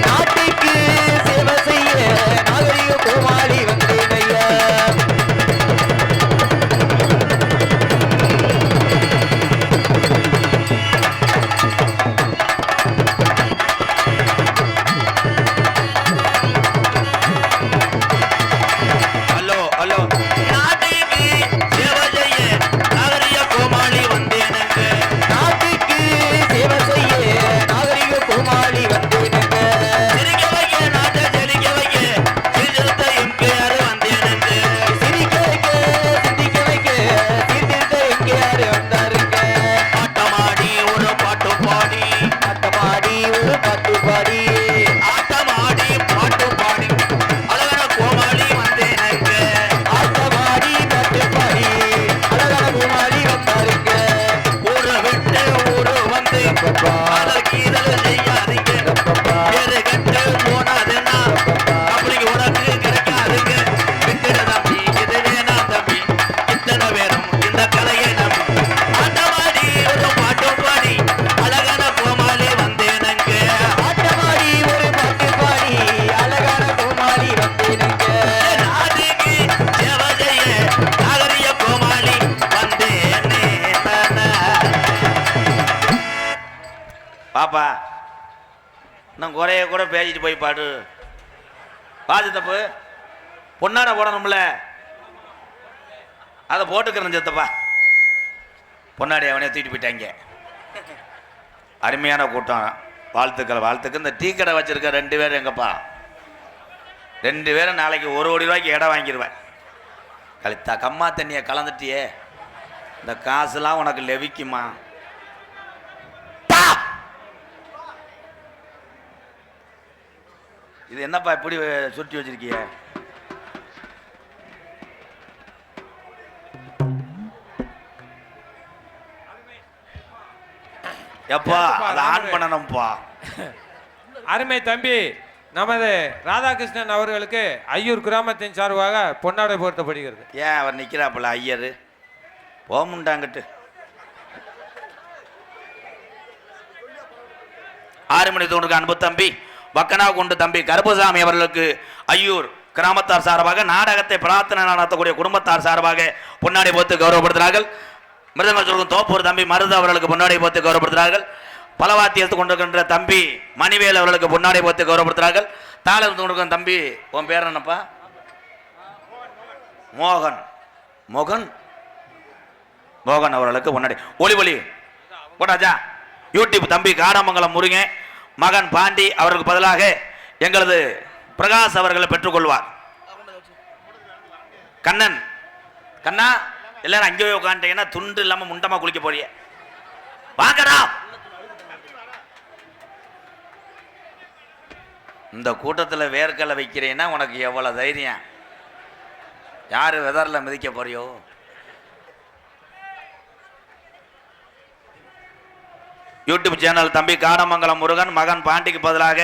நாட்டுக்கு சேவை செய்ய நாகரிக கோமாளி வந்தேனையா. பாப்பா இன்னும் குறைய கூட பேசிட்டு போய் பாடு. பாது தப்பு பொன்னாட போடணும்ல, அதை போட்டுக்கிறேன் சித்தப்பா. பொன்னாடி அவனே தூக்கிட்டு போயிட்டாங்க. அருமையான கூட்டம். வாழ்த்துக்கள் வாழ்த்துக்கள். இந்த டீ கடை வச்சிருக்க 2 பேரும் எங்கப்பா? 2 பேரும் நாளைக்கு 1 கோடி ரூபாய்க்கு இடம் வாங்கிடுவேன். கழித்தா கம்மா தண்ணியை கலந்துட்டியே, இந்த காசுலாம் உனக்கு லெவிக்குமா? இது என்னப்பா இப்படி சுருட்டி வச்சிருக்கிய? எப்பா அதை ஆன் பண்ணணும்ப்பா. அருமை தம்பி நமது ராதாகிருஷ்ணன் அவர்களுக்கு ஐயூர் கிராமத்தின் சார்பாக பொன்னாடை போர்த்தப்படுகிறது. ஏன் அவர் நிற்கிறாப்புல ஐயர் போமுண்டாங்கிட்டு 6 மணி தோன்றுக்கு அன்பு தம்பி வக்கனா கொண்டு தம்பி கருப்பசாமி அவர்களுக்கு ஐயூர் கிராமத்தார் சார்பாக நாடகத்தை பிரார்த்தனை நடத்தக்கூடிய குடும்பத்தார் சார்பாக பொன்னாடை போத்து கௌரவப்படுத்துகிறார்கள். மிருதங்க தோப்பூர் தம்பி மருது அவர்களுக்கு பொன்னாடை போத்து கௌரவப்படுத்துகிறார்கள். பலவாத்தி எடுத்து கொண்டிருக்கின்ற தம்பி மணிவேல் அவர்களுக்கு பொன்னாடை போத்து கௌரவப்படுத்துகிறார்கள். தாளம் எடுத்து கொண்டிருக்கிற தம்பி உன் பேர் என்னப்பா? மோகன். மோகன் மோகன் அவர்களுக்கு பொன்னாடை. ஒளி ஒளி போட்டாச்சா? யூடியூப் தம்பி காடாமங்கலம் முருகன் மகன் பாண்டி அவர்களுக்கு பதிலாக எங்களது பிரகாஷ் அவர்களை பெற்றுக்கொள்வார். கண்ணன் கண்ணா எல்லாரும் அங்கேயே உட்காந்துட்டீங்கன்னா துண்டு இல்லாம முண்டமா குளிக்க போறிய. வாங்கடா. இந்த கூட்டத்தில் வேர்க்கலை வைக்கிறேன்னா உனக்கு எவ்வளவு தைரியம்? யாரு வெதர்ல மிதிக்க போறியோ? யூடியூப் சேனல் தம்பி காடமங்கலம் முருகன் மகன் பாண்டிக்கு பதிலாக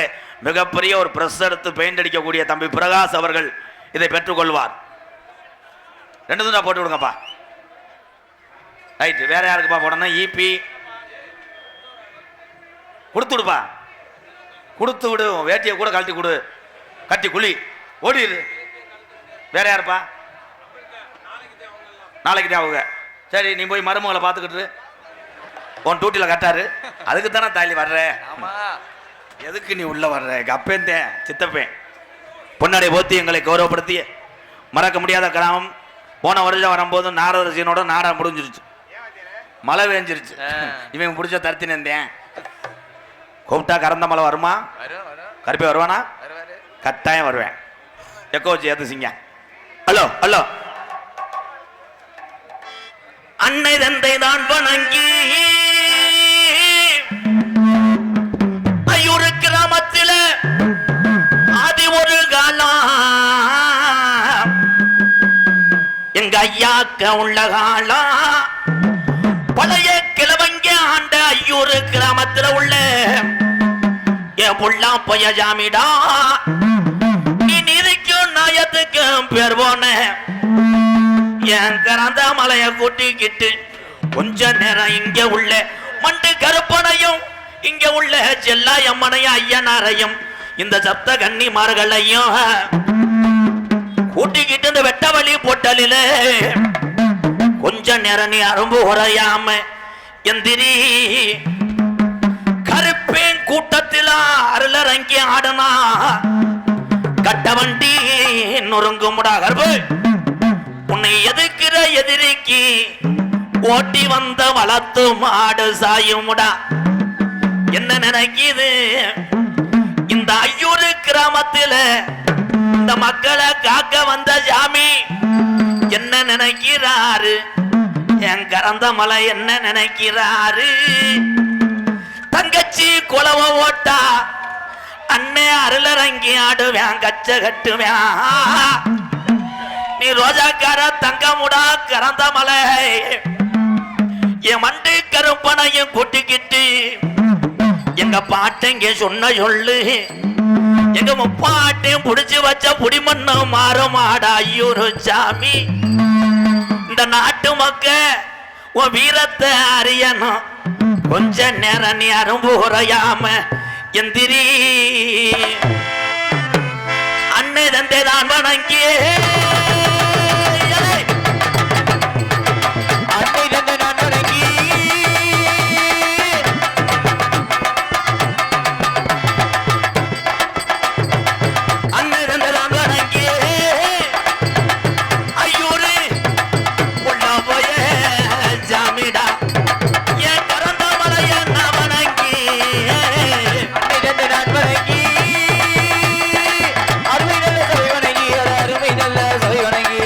மிகப்பெரிய ஒரு பிரஸ் எடுத்து பெயிண்ட் அடிக்கக்கூடிய தம்பி பிரகாஷ் அவர்கள் இதை பெற்றுக்கொள்வார். 2 துண்டா போட்டு விடுங்கப்பா. ரைட். வேற யாருக்குப்பா போடணும்? ஈபி கொடுத்து விடுப்பா. கொடுத்து விடு. வேட்டியை கூட கழட்டி கொடு. கட்டி குழி ஓடிடு. வேற யாருப்பா? நாளைக்கு அவங்க. சரி நீ போய் மருமகளை பார்த்துக்கிட்டு உன் டூட்டியில் கட்டாரு. அதுக்கு தானே தாலி வர்ற. எதுக்கு நீ உள்ள வர்ற? அப்பேந்தேன் சித்தப்பேன். பொன்னாடை போத்தி எங்களை கௌரவப்படுத்தி மறக்க முடியாத கிராமம். போன வருஷம் வரும்போது நாரதரசியனோட நாடா முடிஞ்சிருச்சு. மழை வேஞ்சிருச்சு. இவன் பிடிச்ச தருத்தி நேர்ந்தேன். கூப்பிட்டா கறந்த மழை வருமா? கருப்பே வருவானா? கட்டாயம் வருவேன். எக்கோ வச்சு ஏத்துசிங்க. Hello hello. அன்னை தந்தை தான் வணங்கி ஐயூர் கிராமத்தில் ஆதி ஒரு காலம் எங்க ஐயாக்க உள்ள காலம் பழைய கிழவங்க ஆண்ட ஐயூர் கிராமத்தில் உள்ள என் புள்ளா பொய்ய ஜாமிடா நீ நிதிக்கும் நாயத்துக்கும் பேர் போன என் கரந்த மலைய கூட்டிக்கிட்டு கொஞ்ச நேரம் இங்க உள்ள மண்டு கருப்பனையும் இங்க உள்ள செல்லாயம்மனையும் ஐயனாரையும் இந்த சப்த கன்னிமார்களையும் கூட்டிக்கிட்டு இந்த வெட்ட வழி பொட்டலில கொஞ்ச நேரம் நீ அரும்பு உரையாம எந்திரி. கருப்பேன் கூட்டத்தில் அருளரங்கி ஆடனா கட்ட வண்டி நொறுங்குமுடா கருப்பு. உன்னை எதிர்க்கிற எதிரிக்கு ஓட்டி வந்த வளர்த்து மாடு சாயுமுடா. என்ன நினைக்குது இந்த ஐயூர் கிராமத்தில் இந்த மக்களை காக்க வந்த சாமி என்ன நினைக்கிறாரு? என் கறந்த மலை என்ன நினைக்கிறாரு? தங்கச்சி குலவ ஓட்டா அண்ணே அருளரங்கி ஆடுவேன் கச்ச கட்டுவேன். நீ ரோஜாக்கார தங்கமுடா கறந்த மலை என் மண்டு கருப்பனையும் கூட்டிக்கிட்டு எங்க பாட்டங்க சொன்ன சொல்லு எங்க முப்பாட்டையும் புடிச்சு வச்ச புடிமண்ணு மாறுமாடா ஐயூரு சாமி. இந்த நாட்டு மக்க உன் வீரத்தை அறியணும். கொஞ்ச நேரம் நீ அரும்பு உரையாம எந்திரி. அன்னை தந்தை தான் வணங்கி அன்னை தந்தை நான் வணங்கி அன்னை தந்தை தான் வணங்கி ஐயூரு உள்ள போய ஜாமிடா என் கறந்த மலைய நான் வணங்கி. அன்னை தந்தை நான் வணங்கி அருமை நல்ல சபை வணங்கி அருமை நல்ல சபை வணங்கி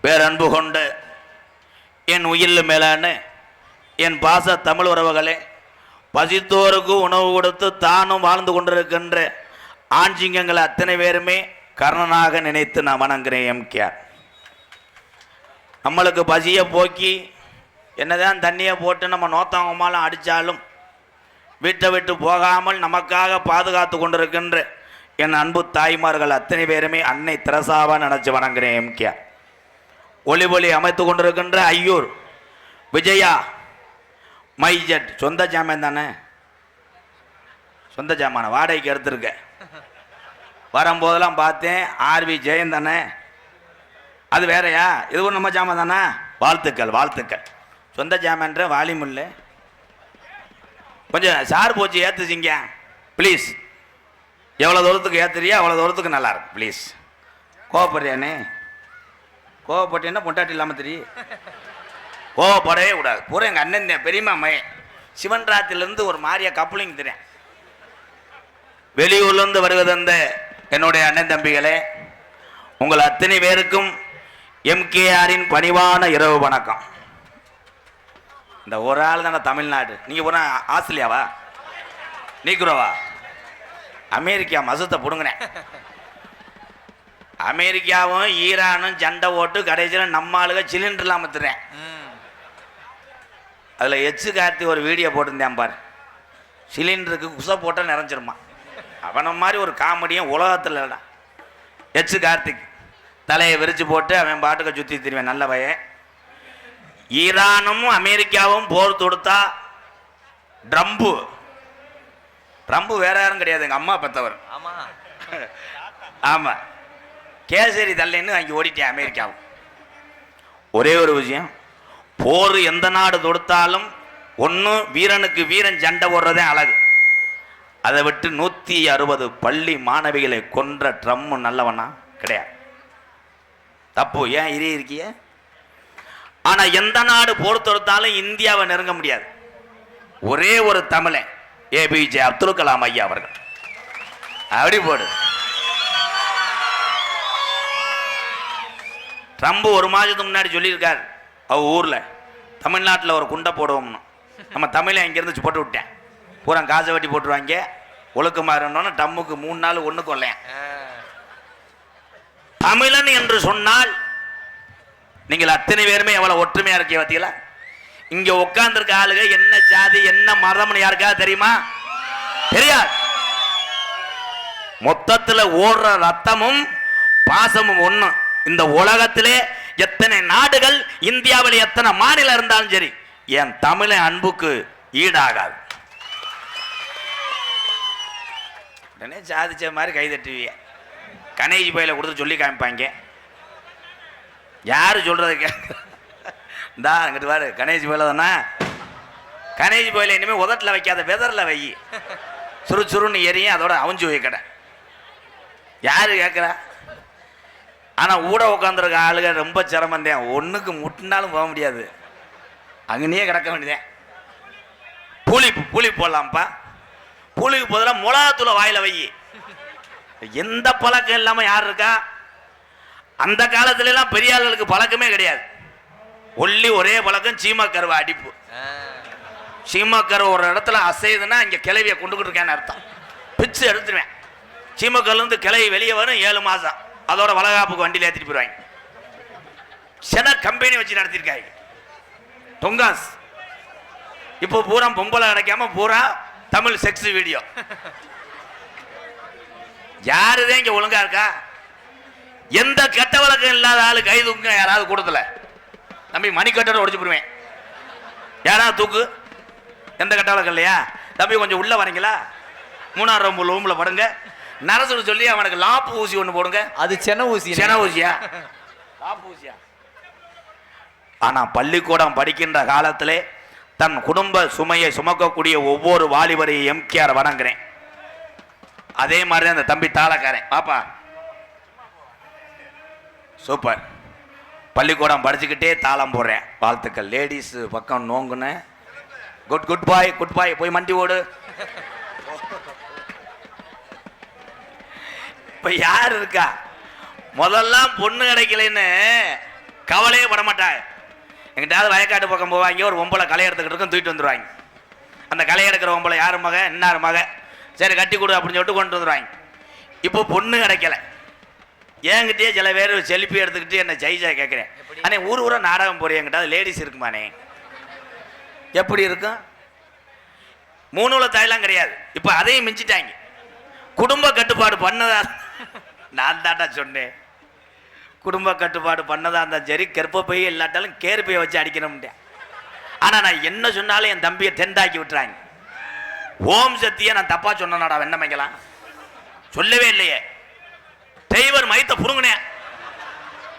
பேரன்பு கொண்டு என் உயிரில் மேலான என் பாச தமிழ் உறவுகளே, பசித்தோருக்கு உணவு கொடுத்து தானும் வாழ்ந்து கொண்டிருக்கின்ற ஆஞ்சிங்கங்களை அத்தனை பேருமே கர்ணனாக நினைத்து நான் வணங்குறேன். எம்கேஆர் நம்மளுக்கு பசியை போக்கி என்னதான் தண்ணியை போட்டு நம்ம நோத்தவங்கமாலும் அடித்தாலும் வீட்டை விட்டு போகாமல் நமக்காக பாதுகாத்து கொண்டிருக்கின்ற என் அன்பு தாய்மார்கள் அத்தனை பேருமே அன்னை திரசாவாக நினச்சி வணங்குறேன். எம்கேஆர் ஒளி அமைத்து கொண்டிருக்கின்ற ஐயூர் விஜயா மைஜெட் சொந்த ஜாமான் தானே, சொந்த ஜாமான வாடகைக்கு எடுத்திருக்க. வரும்போதெல்லாம் பார்த்தேன் ஆர்வி ஜெயன் தானே, அது வேறையா? இது ஒரு நம்ம ஜாமான் தானே. வாழ்த்துக்கள் வாழ்த்துக்கள். சொந்த ஜாமான்ற வாலிமுல்ல கொஞ்சம் சார் போச்சு ஏற்றுச்சிங்க ப்ளீஸ். எவ்வளோ தூரத்துக்கு ஏற்றுறியா அவ்வளோ தூரத்துக்கு நல்லாயிருக்கும் ப்ளீஸ். கோவப்படுறியானே? கோவப்பட்டேன்னா பொண்டாட்டி இல்லாமல் தெரியும். கோவப்படவே கூடாது. பூரா எங்கள் அண்ணன் பெரியம்மா மையன் சிவன் ராத்திரிலேருந்து ஒரு மாதிரியா கப்புளிங் தெரியும். வெளியூர்லேருந்து வருவதந்த என்னுடைய அண்ணன் தம்பிகளே, உங்கள் அத்தனை பேருக்கும் எம்கேஆரின் பணிவான இரவு வணக்கம். இந்த ஒரு ஆள் தானே தமிழ்நாடு. நீங்கள் போன ஆஸ்திரேலியாவா, நீக்குறவா, அமெரிக்கா மசத்தை பிடுங்கினேன். அமெரிக்காவும் ஈரானும் சண்டை ஓட்டு கடைசியில் நம்ம ஆளுக சிலிண்டர் இல்லாமல் திறேன். அதில் எச்சு கார்த்தி ஒரு வீடியோ போட்டிருந்தேன் பாரு. சிலிண்டருக்கு குசை போட்டால் நிறைஞ்சிருமா. அவனை மாதிரி ஒரு காமெடியும் உலகத்தில் இல்லைடா. எச்சு கார்த்திக் தலையை விரிச்சு போட்டு அவன் பாட்டுக்க சுற்றி திருவேன். நல்ல பையன். ஈரானும் அமெரிக்காவும் போர் தொடுத்தா ட்ரம்பு வேற யாரும் கிடையாது, எங்கள் அம்மா பெற்றவர். ஆமாம், கேசரி தள்ளின்னு அங்கே ஓடிட்டேன் அமெரிக்காவும். ஒரே ஒரு விஷயம், போர் எந்த நாடு தொடுத்தாலும் ஒன்று வீரனுக்கு வீரன் சண்டை போடுறதே அழகு. அதை விட்டு 160 பள்ளி மாணவிகளை கொன்ற ட்ரம்ப் நல்லவனா கிடையாது. தப்பு. ஏன் இருக்கிய? ஆனால் எந்த நாடு போர் தொடுத்தாலும் இந்தியாவை நெருங்க முடியாது. ஒரே ஒரு தமிழன் ஏபிஜே அப்துல் கலாம் ஐயா அவர்கள். அப்படி போடு. ட்ரம்ப் ஒரு மாதத்துக்கு முன்னாடி சொல்லியிருக்கார், அவ ஊரில் தமிழ்நாட்டில் ஒரு குண்டை போடுவோம்னு. நம்ம தமிழை இங்கேருந்து போட்டு விட்டேன். பூரா காசை வெட்டி போட்டுருவாங்க. ஒழுக்கமாறணும்னு டம்முக்கு 3 நாள் ஒன்று கொள்ளையன். தமிழன் என்று சொன்னால் நீங்கள் அத்தனை பேருமே எவ்வளோ ஒற்றுமையாக இருக்கீங்க பார்த்தீங்களா? இங்கே உட்கார்ந்துருக்க ஆளுங்க என்ன ஜாதி என்ன மதம்னு யாருக்காவது தெரியுமா? தெரியாது. மொத்தத்தில் ஓடுற ரத்தமும் பாசமும் ஒன்று. இந்த உலகத்திலே எத்தனை நாடுகள், இந்தியாவில் எத்தனை மாநிலம் இருந்தாலும் சரி, என் தமிழை அன்புக்கு ஈடாகாது. உடனே சாதிச்ச மாதிரி கை தட்டுவீங்க. கணேஜி பையில கொடுத்து சொல்லி காமிப்பாங்க. யாரு சொல்றது? இந்தா அங்கிட்டு பாரு, கணேஜி பையில தானே. கணேஜி பையில இனிமேல் உதட்டில் வைக்காத வெதரில் வை. சுறுசுறுன்னு எரியும், அதோட அவிஞ்சு வைக்கடை. யாரு கேட்குறா? ஆனால் ஊட உட்காந்துருக்க ஆளுங்க ரொம்ப சிரமந்தேன். ஒன்றுக்கு முட்டினாலும் போக முடியாது, அங்கனே கிடக்க வேண்டியதேன். புளி போடலாம்ப்பா. புளிக்கு பதிலாக மிளகாத்தூளை வாயில வை. எந்த பழக்கம் இல்லாமல் யார் இருக்கா? அந்த காலத்துலலாம் பெரிய ஆளுகளுக்கு பழக்கமே கிடையாது. ஒரே பழக்கம் சீமக்கருவை அடிப்பு. சீமக்கருவை ஒரு இடத்துல அசையுதுன்னா இங்கே கிளவியை கொண்டுகிட்டு இருக்கேன்னு அர்த்தம். பிச்சு எடுத்துருவேன். சீமக்கருலேருந்து கிளவி வெளியே வரும் 7 மாதம். அதோட வளகாப்புக்கு வண்டியில் ஏற்றிட்டு போயிடுவாங்க. சென கம்பெனி வச்சு நடத்திருக்காங்க. தொங்காஸ். இப்போ பூரா பொம்பளை கிடைக்காம பூரா தமிழ் செக்ஸ் வீடியோ. யாருதான் இங்க ஒழுங்கா இருக்கா? எந்த கெட்ட வழக்கம் இல்லாத ஆளு கை தூக்குங்க யாராவது கூடத்துல. தம்பி மணிக்கட்டோட உடைச்சு போடுவேன். யாராவது தூக்கு. எந்த கெட்ட வழக்கம் இல்லையா? தம்பி கொஞ்சம் உள்ள வரீங்களா? 3ஆம் ரூம்ல படுங்க. நரசு சொல்லி அவனுக்கு லாப்பு ஊசி ஒன்று போடுங்க. அது சென ஊசியா? லாப்பு ஊசியா? ஆனா பள்ளிக்கூடம் படிக்கின்ற காலத்திலே தன் குடும்ப சுமையை சுமக்கக்கூடிய ஒவ்வொரு வாலிபரையும் எம்கேஆர் வணங்குறேன். அதே மாதிரி அந்த தம்பி தாளக்காரன் பாப்பா சூப்பர். பள்ளிக்கூடம் படிச்சுக்கிட்டே தாளம் போடுறேன். வாழ்த்துக்கள். லேடிஸ் பக்கம் நோங்குன குட் பாய் போய் மண்டி ஓடு. இப்ப யார் இருக்கா? முதல்லாம் பொண்ணு கிடைக்கலன்னு கவலையே பட மாட்டாங்க. எங்கிட்டாவது வயக்காட்டு பக்கம் போவாங்க, ஒரு ஒம்பளை களை எடுத்துக்கிட்டு இருக்கும், தூக்கிட்டு வந்துடுவாங்க. அந்த களை எடுக்கிற ஒம்பளை யார் மக, இன்னார் மக, சரி கட்டி கொடு அப்படின்னு சொல்லிட்டு கொண்டு வந்துடுவாங்க. இப்போ பொண்ணு கிடைக்கல. ஏங்கிட்டே சில பேர் செல்ஃபி எடுத்துக்கிட்டு என்ன ஜெயிச்சா கேட்குறேன். அண்ணே ஊர் ஊரா நாடகம் போறேன், என்கிட்ட லேடிஸ் இருக்குமானே? எப்படி இருக்கும்? 3 உள்ள தாயெல்லாம் கிடையாது. இப்போ அதையும் மிஞ்சிட்டாங்க. குடும்ப கட்டுப்பாடு பண்ணதா நான் தாண்டா சொன்னேன். குடும்ப கட்டுப்பாடு பண்ணதா இருந்தால் சரி, கர்ப்பப்பை இல்லாட்டாலும் கேர்பையை வச்சு அடிக்கணும்ட்டேன். ஆனால் நான் என்ன சொன்னாலும் என் தம்பியை தெண்டாக்கி விட்டுறாங்க. ஓம் சக்தியை நான் தப்பா சொன்னேனாடா வெண்ணமைக்கலாம்? சொல்லவே இல்லையே. டிரைவர் மைத்த புருங்கினேன்.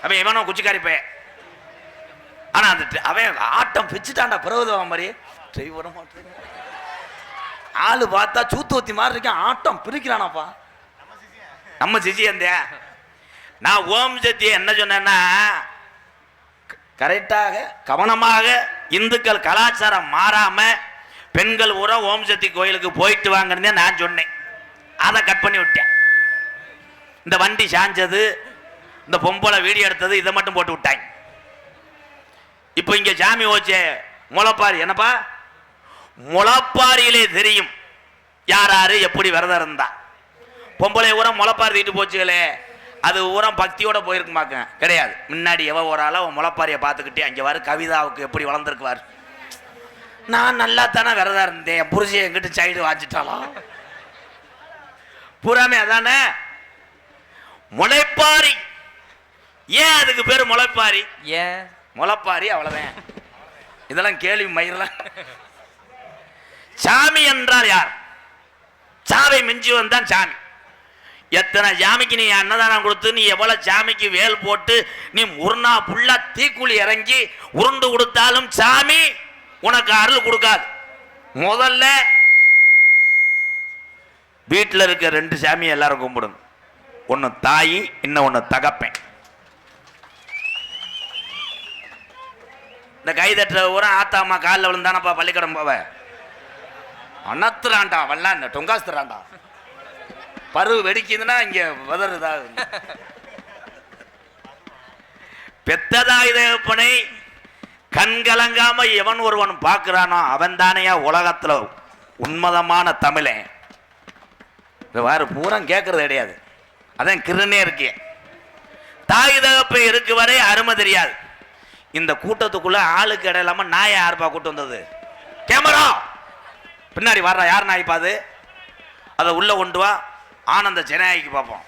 அவன் இவனோ குச்சிக்காரி பையன். ஆனால் அந்த அவன் ஆட்டம் பிச்சுட்டான்டா பிரபுதவன் மாதிரி. டிரைவரும் ஆளு பார்த்தா சூத்துவத்தி மாதிரி இருக்கேன், ஆட்டம் பிரிக்கிறானாப்பா. நம்ம சிசியந்தே. நான் ஓம் சக்தியை என்ன சொன்னேன்னா, கரெக்டாக கவனமாக இந்துக்கள் கலாச்சாரம் மாறாம பெண்கள் ஊரா ஓம் சக்தி கோயிலுக்கு போயிட்டு வாங்கன்னு நான் சொன்னேன். அதை கட் பண்ணி விட்டேன். இந்த வண்டி சாஞ்சது, இந்த பொம்பளை வீடியோ எடுத்தது, இதை மட்டும் போட்டு விட்டாங்க. இப்போ இங்க சாமி ஓச்சே முளைப்பாரி. என்னப்பா முளைப்பாரியிலே தெரியும் யார் யாரு எப்படி விரதம் இருந்தா. பொம்பளை ஊரம் முளைப்பாரி தீட்டு போச்சுகளே, அது ஊரம் பக்தியோட போயிருக்குமாக்க கிடையாது. முன்னாடி எவ ஒரு ஆள முளைப்பாரியை பார்த்துக்கிட்டே அங்கே வர கவிதாவுக்கு எப்படி வளர்ந்துருக்குவார். நான் நல்லா தானே விரதம் இருந்தேன், என் புருஷன் எங்கிட்ட சைடு வாச்சிட்டாலும் பூராமே அதானே முளைப்பாரி. ஏன் அதுக்கு பேரு முளைப்பாரி? ஏன் முளைப்பாரி? அவ்வளவுதான். இதெல்லாம் கேள்வி மயிரெல்லாம். சாமி என்றால் யார்? சாவை மிஞ்சி வந்தான் சாமி. எத்தனை சாமிக்கு நீ அன்னதானம் கொடுத்து, நீ எவ்வளவு சாமிக்கு வேல் போட்டு, நீ முருனா புல்லா தீக்குழி இறங்கி உருண்டு கொடுத்தாலும் சாமி உனக்கு அருள் கொடுக்காது. முதல்ல வீட்டில் இருக்க 2 சாமி எல்லாரும் கும்பிடுங்க. ஒன்னு தாயி, இன்னொன்னு தகப்பேன். இந்த கை தட்டுற ஊரா ஆத்தா அம்மா காலில் விழுந்தானப்பா பள்ளிக்கூடம் போவ அனத்துறான்டா, வல்லான் டொங்காசுறான்டா. பருவு வெடிக்குதுன்னா இங்க வதறுதா. பெத்ததாய் தகப்பனை கண்கலங்காம எவன் ஒருவன் பார்க்கிறானோ அவன் தானையா உலகத்துல உண்மதமான தமிழன். வேறு பூரம் கேட்கறது கிடையாது. அதான் கிருனே இருக்கே. தாய் தகப்பை இருக்கு வரை அருமை தெரியாது. இந்த கூட்டத்துக்குள்ள ஆளுக்கு இடம் இல்லாம நாயை யாருப்பா கூட்டு வந்தது? கேமரா பின்னாடி வர்றா யார் நாய் பாது? அதை உள்ள கொண்டு வா, ஆனந்த ஜனநாயகிக்கு பார்ப்போம்.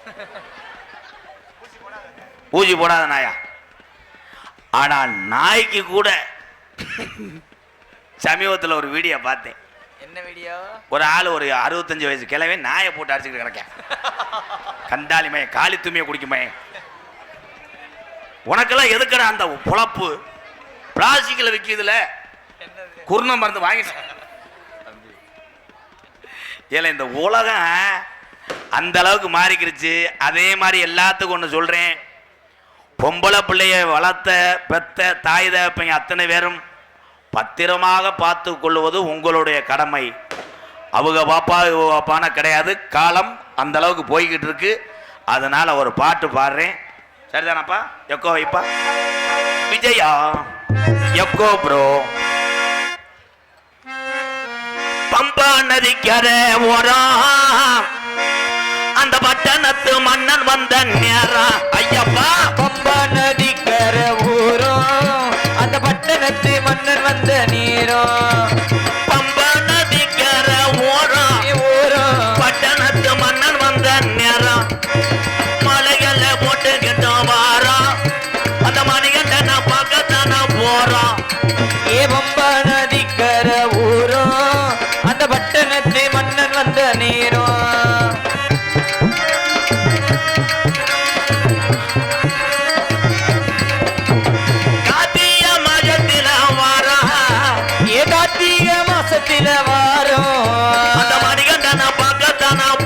ஊசி போடாத நாயா. ஆனா நாய்க்கு கூட சமீபத்தில் ஒரு வீடியோ பார்த்தேன். என்ன வீடியோ? ஒரு ஆள் ஒரு 65 வயசு கிழவே நாயை போட்டு அடிச்சுக்கிட்டு கிடக்க. கண்டாலிமே காலி துமியை குடிக்குமே. உனக்கெல்லாம் எதுக்கடா அந்த பொழப்பு? பிளாஸ்டிக்ல விற்கிதுல குருண மருந்து வாங்கிட்டேன். ஏல இந்த உலகம் அந்த அளவுக்கு மாறிக்கிருச்சு. அதே மாதிரி எல்லாத்துக்கும் ஒன்று சொல்றேன். பொம்பளை பிள்ளைய வளர்த்த பெத்த தாய் தகப்பன் அத்தனை பேரும் பத்திரமாக பார்த்து கொள்வது உங்களுடைய கடமை. அவங்க பாப்பா பாப்பான கிடையாது. காலம் அந்த அளவுக்கு போய்கிட்டு இருக்கு. அதனால ஒரு பாட்டு பாடுறேன். சரிதானப்பா? எக்கோ வைப்பா. Vijaya echo bro. பம்பா நதிக்கரை ஓரம் அந்த பட்டணத்து மன்னன் வந்த நேரம். ஐயப்பா பம்பா நதிக்கரை ஊரும் அந்த பட்டணத்து மன்னன் வந்த நேரம். பம்பா நதிக்கரை ஓரம் பட்டணத்து மன்னன் வந்த நேரம். மலைகள போட்டுக்கிட்ட வாரம் அந்த மணிகண்டன பக்கத்தான போறோம். ஏ பம்பா நதிக்கரை ஊரும் அந்த பட்டணத்து மன்னன் வந்த நேரம்.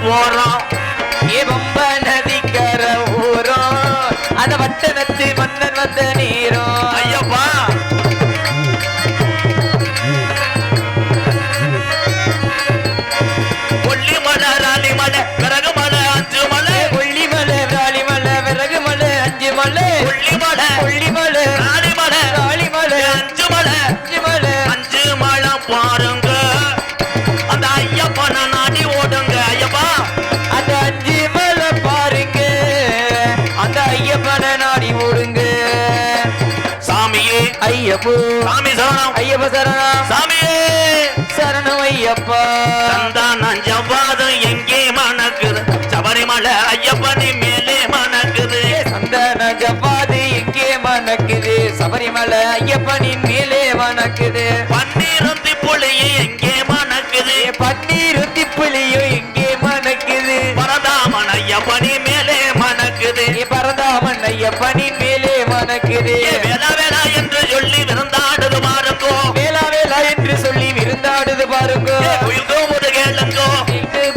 போறோம். ஏ பம்பா நதிக்கரை ஊரும் அந்த பட்டணத்து மன்னன் வந்த நேரம். ஐயப்பா கொல்லிமலை ராலிமலை விறகு மலை 5 மலை. கொல்லிமலை ராலிமலை விறகு மலை 5 மலை. கொல்லிமலை கொல்லிமலை ராணிமலை காளிமலை அஞ்சு மலை அஞ்சுமலை அஞ்சு மலை பாருங்க அந்த ஐயப்பனை நாடி ஓடுங்க ஐயப்பா அந்த அஞ்சுமலை பாருங்க அந்த ஐயப்பனை நாடி ஓடுங்க சாமியே ஐயப்போ சாமி சரணம் ஐயப்ப சரணம் சாமியே சரணம் ஐயப்பா சந்தானம் ஜவ்வாதம் எங்கே மணக்குது சபரிமலை ஐயப்பனி மேலே மணக்குது சந்தன ஜப்பாது எங்கே மணக்குது சபரிமலை ஐயப்பனின் மேலே மணக்குது பன்னீரும் திப்புளியே எங்கே மணக்குது பன்னீர் திப்புலியும் எங்கே மணக்குது பரதாமன் ஐயப்பனி மேலே மணக்குது பரதாமன் ஐயப்பனின் மேலே மணக்குது வேளா வேளா என்று சொல்லி விருந்தாடுது மாறுங்கோ வேளா வேளா என்று சொல்லி விருந்தாடுது பாருங்க குயில்கோ ஒரு கேளுங்கோ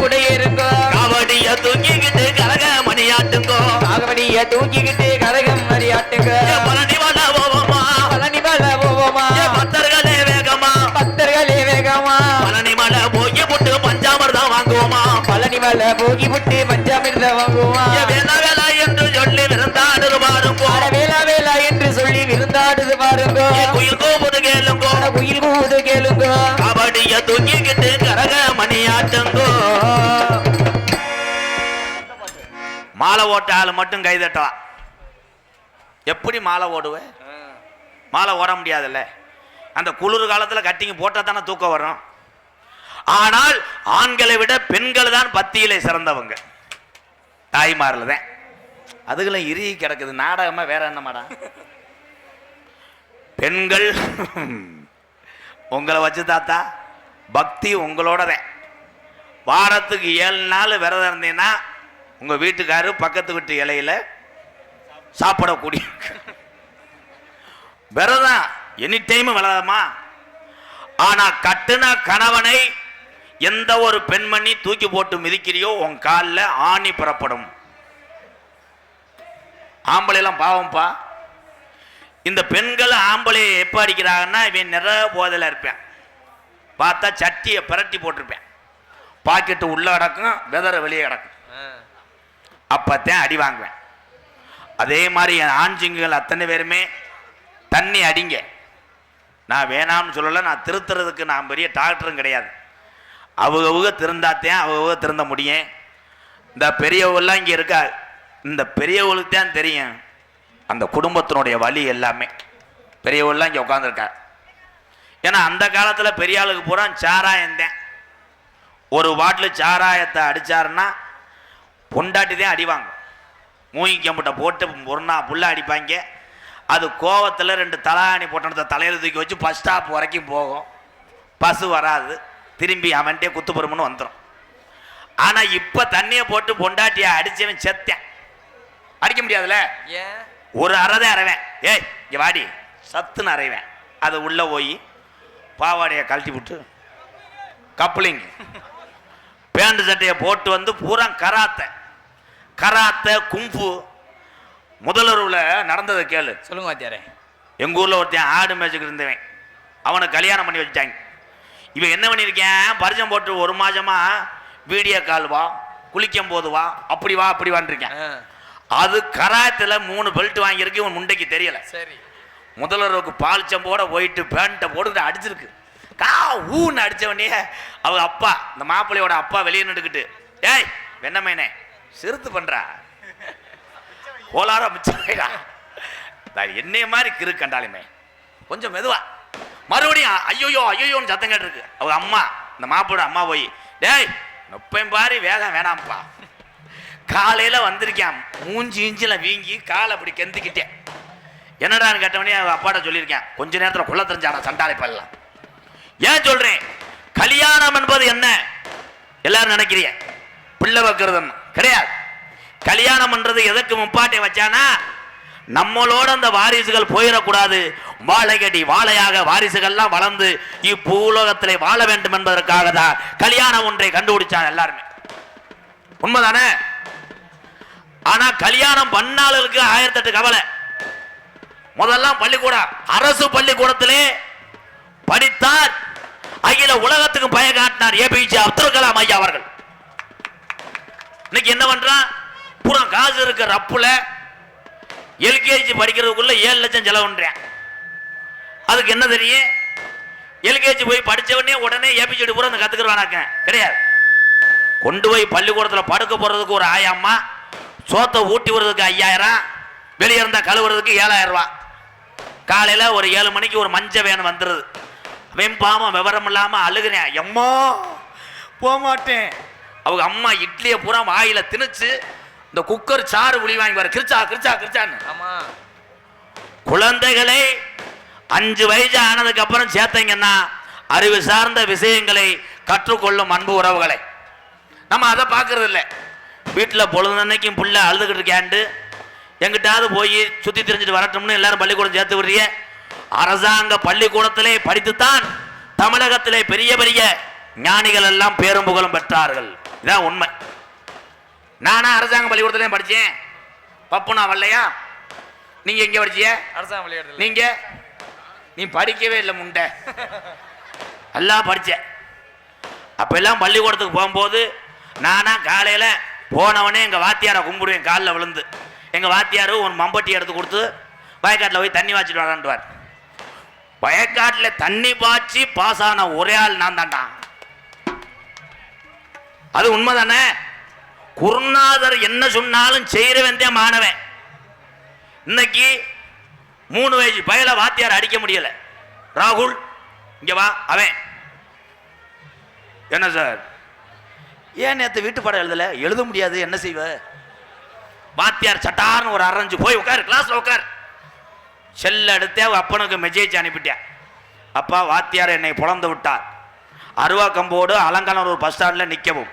கூட இருங்கோ காவடிய தூக்கிக்கிட்டு கரக மணியாட்டுங்கோ காகவடிய தூக்கிக்கிட்டு கரகம் மரியாட்டுங்க பழனி வள போவோமா பழனி மலை போவோமா பக்தர்களே வேகமா பக்தர்களே வேகமா பழனி மலை போய் போட்டு பஞ்சாமிர்தம் வாங்குவோமா பழனி மலை போகி விட்டு பஞ்சாமிர்த வாங்குவோமா வேளா வேளா என்று சொல்லி விருந்தாடுது மாறுங்கோ வேளா வேளா என்று சொல்லி விருந்தாடுது பாருங்க குயில்கோ ஒரு கேளுங்கோ குயில் கூது கேளுங்க கபடிய தூக்கிக்கிட்டு கரக மணியாட்டுங்கோ மாலை ஓட்ட ஆளு மட்டும் கைதட்டலாம் எப்படி மாலை ஓடுவேன் மாலை ஓட முடியாதுல்ல அந்த குளிர் காலத்துல கட்டிங்க போட்டா தானே தூக்கம் வரும் ஆனால் ஆண்களை விட பெண்கள் தான் பத்தியிலே சிறந்தவங்க தாய்மாரில் தான் அதுகளும் இறுகி கிடக்குது நாடகமா வேற என்ன மாடம் பெண்கள் உங்களை வச்சு தாத்தா பக்தி உங்களோட தான் வாரத்துக்கு 7 நாள் விரதம் இருந்தீங்கன்னா உங்க வீட்டுக்காரு பக்கத்து வீட்டு இலையில சாப்பிடக்கூடிய விரதம் எனி டைம் விரதமா ஆனா கட்டுன கணவனை எந்த ஒரு பெண்மணி தூக்கி போட்டு மிதிக்கிறியோ உன் காலில் ஆணி புறப்படும் ஆம்பளை எல்லாம் பாவம்பா இந்த பெண்கள் ஆம்பளையை எப்ப அடிக்கிறாங்கன்னா இவன் நிறைய போதையில் இருப்பேன் பார்த்தா சட்டியை பிரட்டி போட்டிருப்பேன் பாக்கெட்டு உள்ள கிடக்கும் வெதற வெளியே கிடக்கும் அப்பத்தான் அடி வாங்குவேன் அதே மாதிரி என் ஆண்சிங்கள் அத்தனை பேருமே தண்ணி அடிங்க நான் வேணாம்னு சொல்லலை நான் திருத்துறதுக்கு நான் பெரிய டாக்டரும் கிடையாது அவங்க திருந்தாத்தேன் அவங்க திருந்த முடியும் இந்த பெரியவங்கெல்லாம் இங்கே இருக்கா இந்த பெரியவங்களுக்கு தான் தெரியும் அந்த குடும்பத்தினுடைய வலி எல்லாமே பெரியவங்கெல்லாம் இங்கே உட்காந்துருக்கா ஏன்னா அந்த காலத்தில் பெரிய ஆளுக்கு பூரா சாராயம் தான் ஒரு பாட்டில் சாராயத்தை அடித்தாருன்னா பொண்டாட்டி தான் அடிவாங்க மூங்கி கம்பிட்ட போட்டு ஒரு நாள் புல்ல அடிப்பாங்க அது கோவத்தில் 2 தலாணி போட்ட தலையில் தூக்கி வச்சு பஸ் ஸ்டாப் வரைக்கும் போகும் பஸ் வராது திரும்பி அவன்கிட்டே குத்து பொறுமுன்னு வந்துடும் ஆனால் இப்போ தண்ணியை போட்டு பொண்டாட்டியை அடித்தவன் செத்தேன் அடிக்க முடியாதுல்ல ஒரு அறதான் அறைவேன் ஏய் இங்கே வாடி சத்துன்னு அறைவேன் அது உள்ளே போய் பாவாடையை கழட்டி விட்டு கப்ளிங் பேண்ட் சட்டையை போட்டு வந்து பூரா கராத்தை கும்பு முதலூரில் நடந்ததை கேளு சொல்லுங்க வாத்தியாரே எங்கள் ஊரில் ஒருத்தன் ஆடு மேய்ச்சிக்கிட்டு இருந்தவன் அவனை கல்யாணம் பண்ணி வச்சுட்டாங்க இவன் என்ன பண்ணியிருக்கேன் பரிசம் போட்டு 1 மாதமா வீடியோ கால் வா குளிக்கும் போது வா அப்படி வான்றிருக்கேன் அது கராத்தில் 3 பெல்ட் வாங்கியிருக்கு இவன் முண்டைக்கு தெரியல சரி முதல்வருக்கு பால் சம்போட போயிட்டு பேண்ட்டை போட்டு அடிச்சிருக்கு ஊன்னு அடித்தவனே அவங்க அப்பா இந்த மாப்பிள்ளையோட அப்பா வெளியே நின்றுக்கிட்டு ஏய் வெண்ணமேனே சிறுத்து பண்றா கோலார மிச்சா என்னைய மாதிரி கிரு கண்டாலுமே கொஞ்சம் மெதுவா மறுபடியும் ஐயோன்னு சத்தம் கேட்டிருக்கு அவங்க அம்மா இந்த மாப்பிளோட அம்மா போய் டேய் நொப்பையும் பாரு வேகம் வேணாம்ப்பா காலையில் வந்திருக்கேன் மூஞ்சி இஞ்சில் வீங்கி காலை அப்படி கெந்திக்கிட்டேன் என்னடான்னு கேட்டவனே அவங்க அப்பாட்ட சொல்லியிருக்கேன் கொஞ்ச நேரத்தில் கொள்ள தெரிஞ்சாடா சண்டாலை பல்லாம் ஏன் சொல்றேன் கல்யாணம் என்பது என்ன எல்லாரும் நினைக்கிறீங்க பிள்ளை வைக்கிறதுன்னு கிடையாது கல்யாணம் பண்றது எதற்கு முப்பாட்டை வச்சானா நம்மளோட அந்த வாரிசுகள் போயிடக்கூடாது வாழைகடி வாழையாக வாரிசுகள்லாம் வளர்ந்து இப்பூலோகத்திலே வாழ வேண்டும் என்பதற்காக தான் கல்யாணம் ஒன்றை கண்டுபிடிச்சாங்க எல்லாருமே உண்மைதானே ஆனா கல்யாணம் பண்ணாளுக்கு 1008 கவலை முதல்லாம் பள்ளிக்கூடம் அரசு பள்ளிக்கூடத்திலே படித்தார் அகில உலகத்துக்கு பய காட்டினார் ஏபிஜே அப்துல் கலாம் ஐயா அவர்கள் இன்னைக்கு என்ன பண்றான் பூரா காசு இருக்க ரப்புல எல்கேஜி படிக்கிறதுக்குள்ள 7 லட்சம் செலவுன்றேன். அதுக்கு என்ன தெரியும்? எல்கேஜி போய் படிச்சவனே உடனே ஏபிசிடி பூரா அந்த கத்துக்கிறவானாக்க கிடையாது. கொண்டு போய் பள்ளிக்கூடத்தில் படுக்க போறதுக்கு ஒரு ஆயம்மா, சோத்தை ஊட்டி விடுறதுக்கு 5000, வெளியே இருந்தா கழுவுறதுக்கு 7000 ரூபாய். காலையில ஒரு 7 மணிக்கு ஒரு மஞ்ச வேன் வந்துருது. வெம்பாம விவரம் இல்லாம அழுகிறேன், எம்மா போமாட்டேன். அவங்க அம்மா இட்லியை பூரா வாயில திணிச்சு இந்த குக்கர் சாறு உளி வாங்கி வர கிரிச்சா கிரிச்சா கிரிச்சான்னு. ஆமா, குழந்தைகளை 5 வயசு ஆனதுக்கு அப்புறம் சேர்த்தீங்கன்னா அறிவு சார்ந்த விஷயங்களை கற்றுக்கொள்ளும் அன்பு உறவுகளை நம்ம அதை பார்க்கறது இல்லை. வீட்டில் பொழுதுன்னைக்கும் புள்ள அழுதுகிட்டு இருக்காண்டு எங்கிட்டாவது போய் சுற்றி தெரிஞ்சுட்டு வரட்டும்னு எல்லாரும் பள்ளிக்கூடம் சேர்த்து விடுறிய. அரசாங்க பள்ளிக்கூடத்திலே படித்துத்தான் தமிழகத்திலே பெரிய பெரிய ஞானிகள் எல்லாம் பேரும் புகழும் பெற்றார்கள். இதான் உண்மை. நானா அரசாங்க பள்ளிக்கூடத்திலே படித்தேன். பப்புனா வரலையா? நீங்க எங்க படிச்சிய? அரசாங்க பள்ளிக்கூடத்தில். நீங்க? நீ படிக்கவே இல்லை முண்டை. எல்லாம் படிச்ச. அப்ப எல்லாம் பள்ளிக்கூடத்துக்கு போகும்போது நானா காலையில போனவனே எங்க வாத்தியாரை கும்பிடுவேன், காலில் விழுந்து. எங்க வாத்தியாரு ஒரு மம்பட்டி எடுத்து கொடுத்து வயக்காட்டில் போய் தண்ணி வாச்சிட்டு வரான்ட்டுவார். வயக்காட்டில் தண்ணி பாய்ச்சி பாஸ் ஆன ஒரே ஆள் நான் தான்டா. அது உண்மைதானே? குருநாதர் என்ன சொன்னாலும் செய்யறவன் தான் மாணவன். இன்னைக்கு 3 வயசு பயல வாத்தியார் அடிக்க முடியல. ராகுல் இங்க வா. அவன் என்ன சார், ஏன் நேற்று வீட்டு பாடம் எழுத முடியாது, என்ன செய்வ? வாத்தியார் சட்டார்னு ஒரு அரைஞ்சு போய் உட்காரு, கிளாஸ்ல உட்கார். செல்ல எடுத்தே அப்பனுக்கு மெசேஜ் அனுப்பிட்டேன். அப்பா வாத்தியார் என்னை புலந்து விட்டார், அருவா கம்போடு அலங்காநல்லூர் பஸ் ஸ்டாண்டில் நிற்கவும்.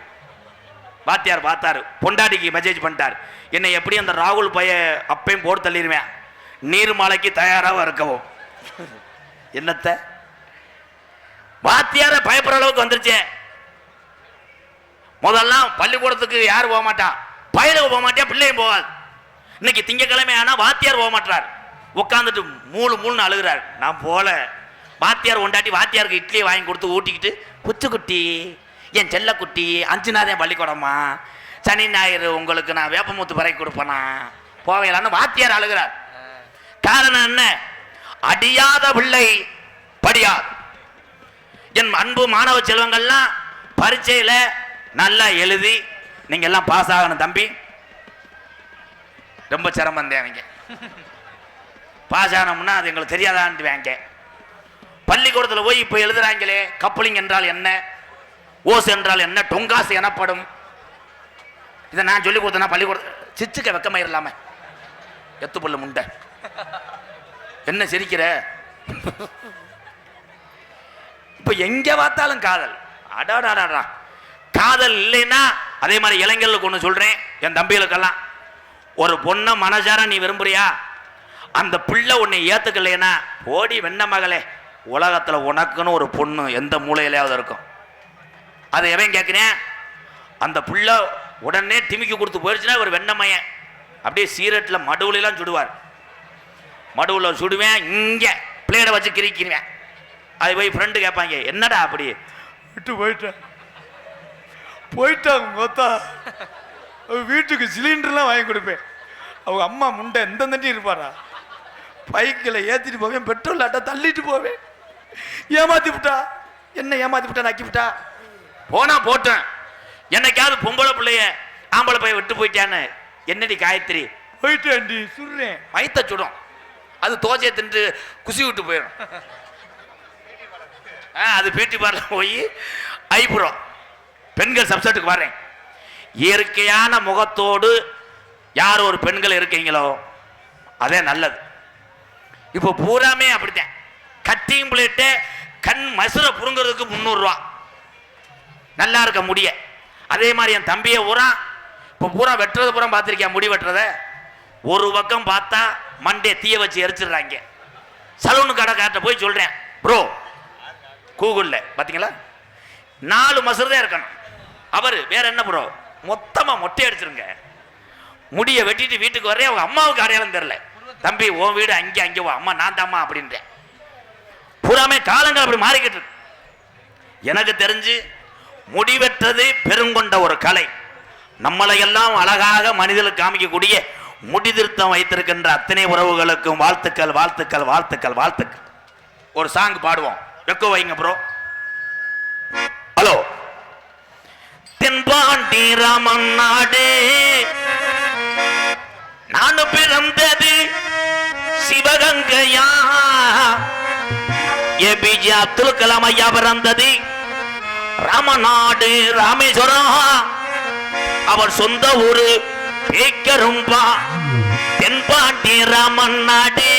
வாத்தியார் பார்த்தாரு, பொண்டாட்டிக்கு மெசேஜ் பண்ணிட்டார், என்னை எப்படி அந்த ராகுல் பைய அப்பையும் போட்டு தள்ளிடுவேன், நீர்மலைக்கு தயாராக இருக்கவும். என்னத்த வாத்தியார பயப்படுற அளவுக்கு வந்துருச்சே. முதல்லாம் பள்ளிக்கூடத்துக்கு யாரும் போக மாட்டா, பயிலுக்கு போக மாட்டியா, பிள்ளையும் போகாது. இன்னைக்கு திங்கக்கிழமை ஆனா வாத்தியார் போக மாட்டார், உட்காந்துட்டு மூணு அழுகிறார். நான் போல. வாத்தியார் கொண்டாட்டி வாத்தியாருக்கு இட்லியை வாங்கி கொடுத்து ஊட்டிக்கிட்டு, குச்சி என் செல்ல குட்டி 5 நாள் பள்ளிக்கூடமா, சனி ஞாயிறு உங்களுக்கு நான் வேப்பமுத்து பறக்கி கொடுப்பேனா, போவையிலான்னு வாத்தியார் அழுகிறார். காரணம் என்ன? அடியாத பிள்ளை படியாது. என் அன்பு மாணவ செல்வங்கள்லாம் பரீட்சையில நல்லா எழுதி நீங்க எல்லாம் பாஸ் ஆகணும் தம்பி. ரொம்ப சிரமம் தேவைங்க. பாஸ் ஆனோம்னா அது எங்களுக்கு தெரியாதான்ட்டு வாங்க. பள்ளிக்கூடத்தில் போய் இப்ப எழுதுறாங்களே, கப்ளிங் என்றால் என்ன, ஓஸ் என்றால் என்ன, டொங்காசு எனப்படும். இதை நான் சொல்லி கொடுத்தேன்னா பள்ளிக்கூட சிச்சுக்க வெக்கமாயிரலாம. எத்து புள்ள முண்டை, என்ன சிரிக்கிற? இப்ப எங்க பார்த்தாலும் காதல். அடாடாடா, காதல் இல்லைன்னா அதே மாதிரி இளைஞர்களுக்கு ஒன்று சொல்றேன், என் தம்பிகளுக்கெல்லாம், ஒரு பொண்ணை மனசார நீ விரும்புறியா, அந்த பிள்ளை உன்னை ஏத்துக்கலைன்னா ஓடி வெண்ண மகளே, உலகத்துல உனக்குன்னு ஒரு பொண்ணு எந்த மூலையிலாவது இருக்கும். அதை எவன் கேட்கிறேன்? அந்த பிள்ளை உடனே டிமிக்கி கொடுத்து போயிடுச்சுன்னா ஒரு வெண்ணமையன் அப்படியே சீரட்டில் மடுவுலாம் சுடுவார். மடுவில் சுடுவேன், இங்கே பிளேடை வச்சு கிரிக்குவேன். அது போய் ஃப்ரெண்டு கேட்பாங்க, என்னடா அப்படி விட்டு போயிட்டாங்க மொத்தா. வீட்டுக்கு சிலிண்டர்லாம் வாங்கி கொடுப்பேன். அவங்க அம்மா முண்டை எந்த தண்டி இருப்பாரா, பைக்கில் ஏற்றிட்டு போவேன், பெட்ரோல் ஆட்டா தள்ளிட்டு போவேன். ஏமாத்தி விட்டா, என்ன ஏமாத்தி விட்டா, நக்கி விட்டா. போனா போட்டேன். என்னைக்காவது பொம்பளை பிள்ளைய ஆம்பளை பையன் விட்டு போயிட்டான்னு, என்னடி காயத்ரி போயிட்டு சுடுறேன், வயிற்ற சுடும். அது தோசையை தின்று குசி விட்டு போயிடும். அது பியூட்டி பார்லர் போய் ஐப்ரோ. பெண்கள் சப்ஜெக்டுக்கு வரேன். இயற்கையான முகத்தோடு யார் ஒரு பெண்கள் இருக்கீங்களோ அதே நல்லது. இப்போ பூராமே அப்படித்தான். கட்டிங் பிளேட்டு கண் மசுரை புடுங்கிறதுக்கு 300 ரூபா, நல்லா இருக்க முடிய. அதே மாதிரி என் தம்பியை பூரா இப்போ பூரா வெட்டுறது பூரா பார்த்துருக்கேன். முடி வெட்டுறத ஒரு பக்கம் பார்த்தா மண்டே தீய வச்சு எரிச்சிடுறாங்க. சலூனு கடைக்கார்ட்ட போய் சொல்றேன், ப்ரோ கூகுளில் பார்த்தீங்களா 4 மசுறு தான் இருக்கணும். அவர் வேற என்ன ப்ரோ, மொத்தமாக மொட்டை அடிச்சிருங்க. முடியை வெட்டிட்டு வீட்டுக்கு வரேன். அவங்க அம்மாவுக்கு அடையாளம் தெரியல. தம்பி உன் வீடு அங்கே வா, அம்மா நான் தாம்மா அப்படின்றேன். பூராமே காலங்கள் அப்படி மாறிக்கிட்டு இருக்கு. எனக்கு தெரிஞ்சு முடிவெற்றது பெருங்கொண்ட ஒரு கலை. நம்மளை எல்லாம் அழகாக மனிதர்களுக்கு காமிக்கக்கூடிய முடிதிருத்தம் வைத்திருக்கின்ற அத்தனை உறவுகளுக்கும் வாழ்த்துக்கள் வாழ்த்துக்கள் வாழ்த்துக்கள் வாழ்த்துக்கள். ஒரு சாங் பாடுவோம். எக்கோ வைங்க ப்ரோ. ஹலோ. தென்பாண்டி ராமன் நாடு நான் பிறந்தது சிவகங்கையா. ஏபிஜே அப்துல் கலாம் ஐயா பிறந்தது ராமநாடு ராமேஸ்வரம். அவர் சொந்த ஊரு பேக்கரும்பா. தென்பாண்டி ராமன் நாடு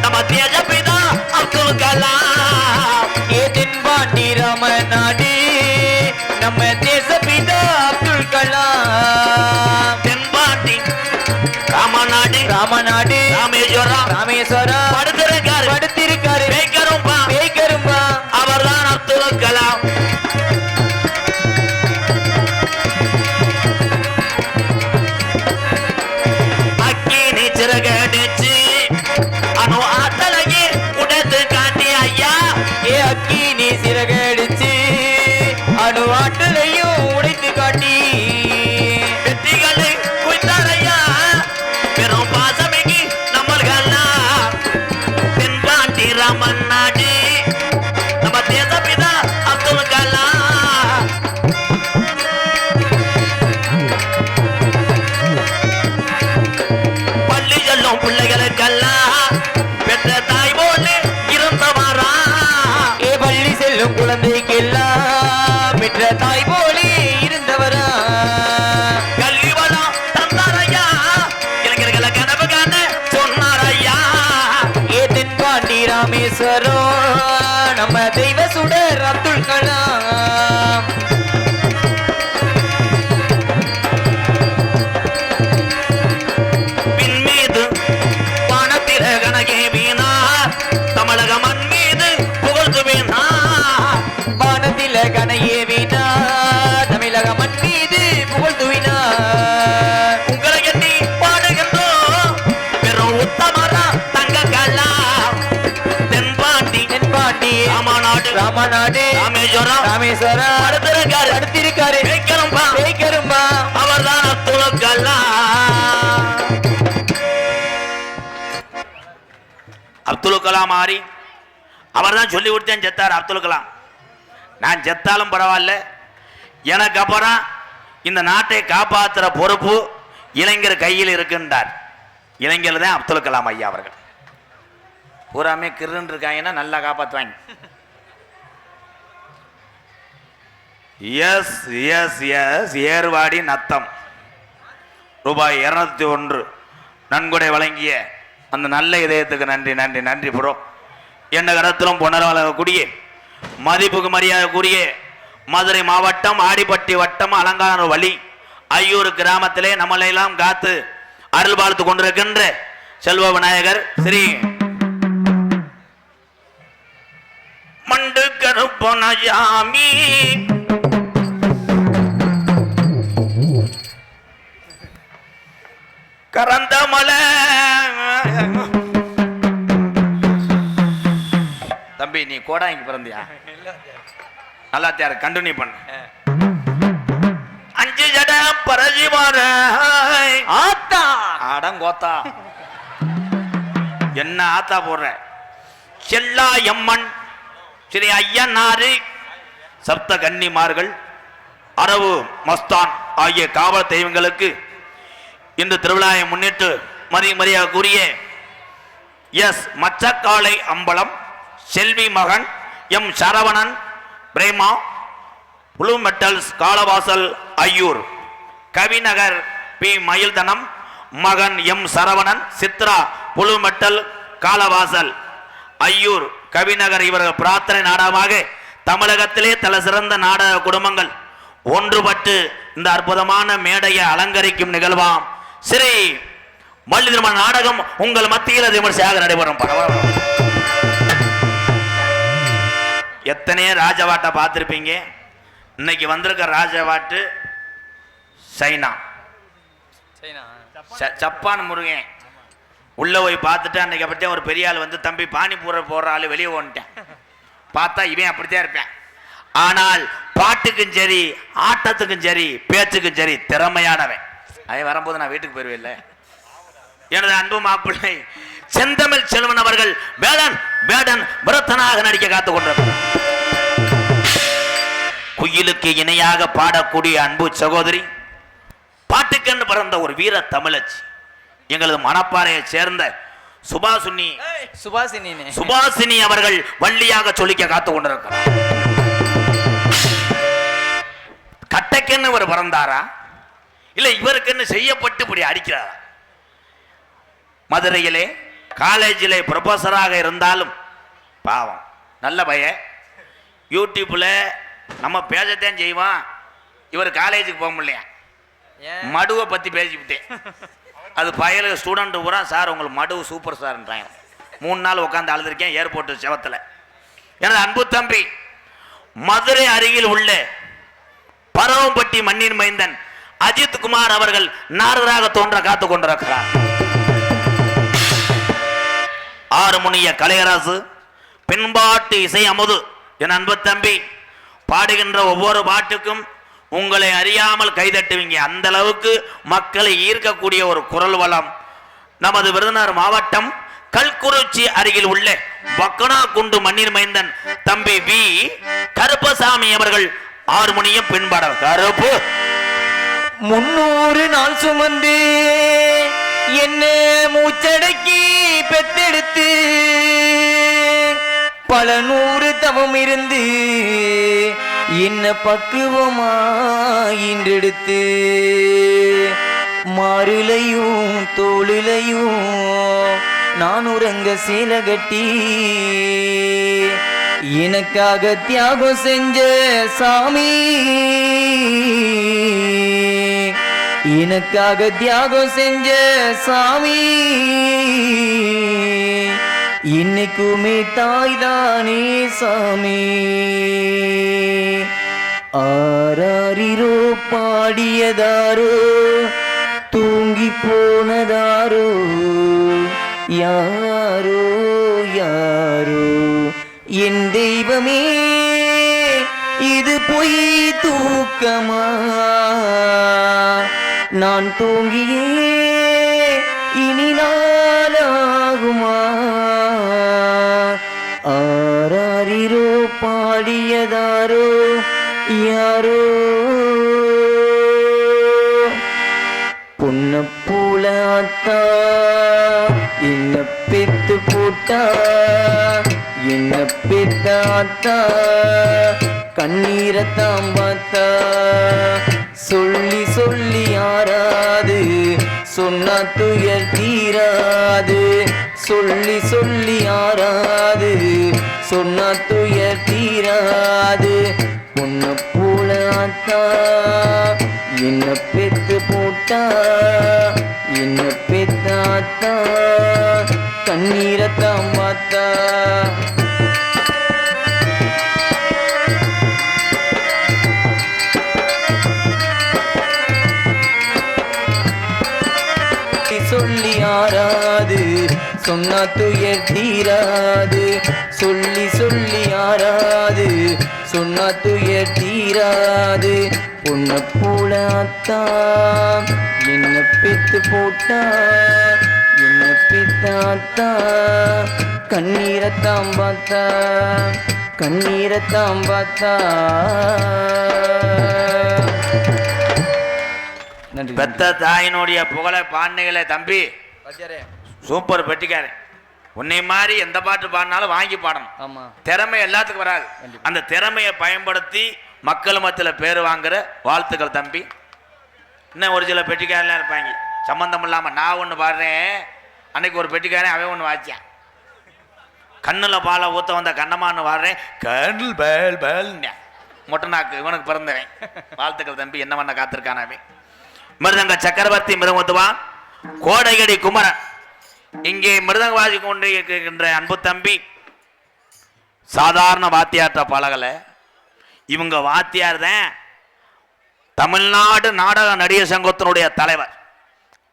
நம்ம தேஜபிதா அப்துல் கலாம். ஏ தென்பாண்டி ராமன் நாடு நம்ம தேசபிதா அப்துல் கலாம். தென்பாண்டி ராமநாடு ராமநாடு ராமேஸ்வரம் ராமேஸ்வரம் படுத்திருக்காரு பேக்கரும்பா. அவர்தான் அப்துல் கலாம். அக்கினி சிறகடிச்சு அணு ஆத்தலையே உடைத்து காட்டி ஐயா. ஏ அக்கினி சிறகடிச்சு அணு ஆற்றலையும் உடைத்து காட்டி வெற்றிகளை குவித்தார் ஐயா. பெரும் பாசமிக்கு நம்மள்கெல்லாம் தென்பாண்டி ராமன் நாடு நம்ம தேசபிதா அப்துல் கலாம். பள்ளி செல்லும் பிள்ளைகளுக்கெல்லாம் பெற்ற தாய் போல இருந்தவாரா. ஏ பள்ளி செல்லும் குழந்தைக்கெல்லாம் பெற்ற தாய் போலே இருந்தவரா. கல்வி வளம் தந்தார் ஐயா. இளைஞர்களை கனவு காண சொன்னார் ஐயா. ஏ தென்பாண்டி ராமேஸ்வரம் நம்ம தெய்வ சுடர் அப்துல் கலாம். விண்மீது வானத்தில கணக்கே வீணார். தமிழக மண் மீது புகழ்ந்து வீணார். வானத்தில கனையே வீணா தமிழக மண் மீது புகழ் துவினார். உங்களை எண்ணி பாடுகின்றோம் பெரும் உத்தமரா தங்க கலாம். தென்பாண்டி தென்பாண்டி ராமநாடு ராமநாடு ராமேஸ்வரம் ராமேஸ்வரம் படுத்திருக்காரு பேக்கரும்பா. பேக்கரும்பா. அவர்தான் அப்துல் கலாம். அப்துல் கலாம் ஆரி அவர்தான் சொல்லி கொடுத்தேன் செத்தார் அப்துல் கலாம். நான் செத்தாலும் பரவாயில்ல, எனக்கு அப்புறம் இந்த நாட்டை காப்பாற்றுற பொறுப்பு இளைஞர் கையில் இருக்கின்றார். இளைஞர் தான் அப்துல் கலாம் ஐயா அவர்கள். பூராமே கிருன்னு இருக்காங்கன்னா நல்லா காப்பாற்றுவாங்க. S S S Ervadi Natham ரூபாய் 201 நன்கொடை வழங்கிய அந்த நல்ல இதயத்துக்கு நன்றி நன்றி நன்றி ப்ரோ. என்ன கரத்திலும் பொன்னர் வழங்கக்கூடிய மதிப்புக்கு மரியாதைக்குரிய மதுரை மாவட்டம் ஆடிப்பட்டி வட்டம் அலங்கார வழி ஐயூர் கிராமத்திலே நம்மளையெல்லாம் காத்து அருள் பார்த்து கொண்டிருக்கின்ற செல்வ விநாயகர் ஸ்ரீ மண்டு கருப்பணசாமி கரந்த மலை. தம்பி நீ கோடா இங்க பிறந்தியா? நல்லா தேர் கண்டினியூ பண்ண. 5 ஜட பரஜிவார ஆத்தா அடங்கோத்தா என்ன ஆத்தா போடுற. செல்லா எம்மன் ஸ்ரீ ஐயனாறு சப்த கன்னிமார்கள் அரவு மஸ்தான் ஆகிய காவல் தெய்வங்களுக்கு இந்த திருவிழாவை முன்னிட்டு மரியாதைக்குரிய எஸ் மச்சக்காலை அம்பலம் செல்வி மகன் M Saravanan Prema blue metals Kalavasal Aiyur Kavinagar P Mayilthanam மகன் M Saravanan Chitra blue metal Kalavasal Aiyur Kavinagar இவர்கள் பிரார்த்தனை நாடகமாக தமிழகத்திலே தல சிறந்த நாடக குடும்பங்கள் ஒன்றுபட்டு இந்த அற்புதமான மேடையை அலங்கரிக்கும் நிகழ்வாம் ஸ்ரீ வள்ளி திருமண நாடகம் உங்கள் மத்தியில் விமர்சையாக நடைபெறும். எத்தனையோ ராஜவாட்டை பார்த்துருப்பீங்க. இன்னைக்கு வந்திருக்க ராஜவாட்டு சைனா சப்பான் முருகன் உள்ள போய் பார்த்துட்டு அன்னைக்கு அப்படித்தான் ஒரு பெரிய ஆள் வந்து தம்பி பானிபூரை போடுற ஆள் வெளியே ஓன்ட்டேன். பார்த்தா இவன் அப்படித்தான் இருப்பேன். ஆனால் பாட்டுக்கும் சரி ஆட்டத்துக்கும் சரி பேச்சுக்கும் சரி திறமையானவன். அவன் வரும்போது நான் வீட்டுக்கு போயிருவேன். எனது அன்பு மாப்பிள்ளை செந்தமிழ் செல்வன் அவர்கள் வேடன் வேடன் விரத்தனாக நடிக்க காத்துக் கொண்டிருக்கிறார். குயிலுக்கு இணையாக பாடக்கூடிய அன்பு சகோதரி, பாட்டுக்கென்று பிறந்த ஒரு வீர தமிழச்சி, எங்களது மணப்பாறையை சேர்ந்த சுபாசினி அவர்கள் வள்ளியாக சொல்லிக்க காத்துக் கொண்டிருக்கிறார். கட்டைக்கென்னு இவர் பிறந்தாரா இல்ல இவருக்குன்னு செய்யப்பட்டு இப்படி அடிக்கிறாரா? மதுரையிலே காலேஜிலே ப்ரொஃபஸராக இருந்தாலும் பாவம் நல்ல பையன், யூடியூப்ல நம்ம பேசத்தான் செய்வான். இவர் காலேஜுக்கு போக முடியலையா, மடுவை பத்தி பேசிவிட்டேன். அது பயலு ஸ்டூடெண்ட் பூரா சார் உங்களுக்கு மடுவு சூப்பர் சார்ன்றாங்க. 3 நாள் உட்காந்து அழுதுருக்கேன் ஏர்போர்ட் செவத்தில். எனது அன்பு தம்பி மதுரை அருகில் உள்ள பரவம்பட்டி மண்ணின் மைந்தன் அஜித் குமார் அவர்கள் நாரதராக தோன்ற காத்துக் கொண்டிருக்கிறார். ஆறுமுனிய கலையரசு பின்பாட்டு இசை அமுது என் அன்பு தம்பி பாடுகின்ற ஒவ்வொரு பாட்டுக்கும் உங்களை அறியாமல் கைதட்டுவீங்க. அந்த அளவுக்கு மக்களை ஈர்க்கக்கூடிய ஒரு குரல் வளம். நமது விருதுநகர் மாவட்டம் கல்குறிச்சி அருகில் உள்ள பக்கனா குண்டு மண்ணின் மைந்தன் தம்பி வி கருப்பசாமி அவர்கள் ஆறுமுனியம் பின்பாட. கருப்பு 300 நாள் சுமந்து என்ன மூச்சடக்கி பெத்தெடுத்து பல 100 தவம் இருந்து என்ன பக்குவமா இன்றெடுத்து மாறுலையும் தோளிலையும் நான் உறங்க சேல கட்டி எனக்காக தியாகம் செஞ்ச சாமி, எனக்காக தியாகம் செஞ்ச சாமி, இன்னைக்குமே தாய்தானே சாமி. ஆராரிரோ பாடியதாரோ தூங்கி போனதாரோ யாரோ யாரோ என் தெய்வமே இது பொய் தூக்கமா, நான் தூங்கியே இனி நாளாகுமா. ஆராரிரோ பாடியதாரோ யாரோ பொன்ன போல ஆத்தா என்ன பெத்து போட்டா, என்ன பெத்த ஆத்தா கண்ணீரத்தாம் பார்த்தா. சொல்லி சொல்லி ஆறாது சொன்னா துயர் தீராது, சொல்லி சொல்லி ஆறாது சொன்னா துயர் தீராது. பொன்ன போல ஆத்தா என்ன பெத்து போட்டா, என்ன பெத்த ஆத்தா கண்ணீரத்தாம் பார்த்தா. சொல்லி ஆறாது சொன்னா துயர் தீராது, சொல்லி சொல்லி ஆறாது சொன்னா துயர் தீராது. பொன்ன போல ஆத்தா என்ன பெத்து போட்டா, என்ன பெத்த ஆத்தா கண்ணீரத்தாம் பார்த்தா, கண்ணீரத்தாம் பார்த்தா. நன்றி. பெத்த தாயினுடைய புகழ பாண்டிகளை தம்பி சூப்பர் பெட்டிக்காரன். உன்னை மாதிரி எந்த பாட்டு பாடினாலும் வாங்கி பாடணும். ஆமா, திறமை எல்லாத்துக்கும் வராது. அந்த திறமையை பயன்படுத்தி மக்கள் மத்தியில் பேர் வாங்குற வாழ்த்துக்கள் தம்பி. இன்னும் ஒரு சில பெட்டிக்காரெல்லாம் இருப்பாங்க சம்பந்தம் இல்லாமல். நான் ஒன்று பாடுறேன், அன்னைக்கு ஒரு பெட்டிக்காரன் அவன் ஒன்று வாய்ச்சான். கண்ணில் பாலை ஊற்ற வந்த கண்ணமான்னு பாடுறேன், கண்ணில் பேல் பேல் மொட்டை நாக்கு இவனுக்கு பிறந்தவன். வாழ்த்துக்கள் தம்பி, என்ன பண்ண காத்திருக்கானவே. மிருதங்க சக்கரவர்த்தி மிருதங்குத்துவான் கோடையடி குமரன் இங்கே மிருதங்க வாசி கொண்டு இருக்கின்ற அன்பு தம்பி சாதாரண வாத்தியார்ட்ட பழகல. இவங்க வாத்தியார் தான் தமிழ்நாடு நாடக நடிகர் சங்கத்தினுடைய தலைவர்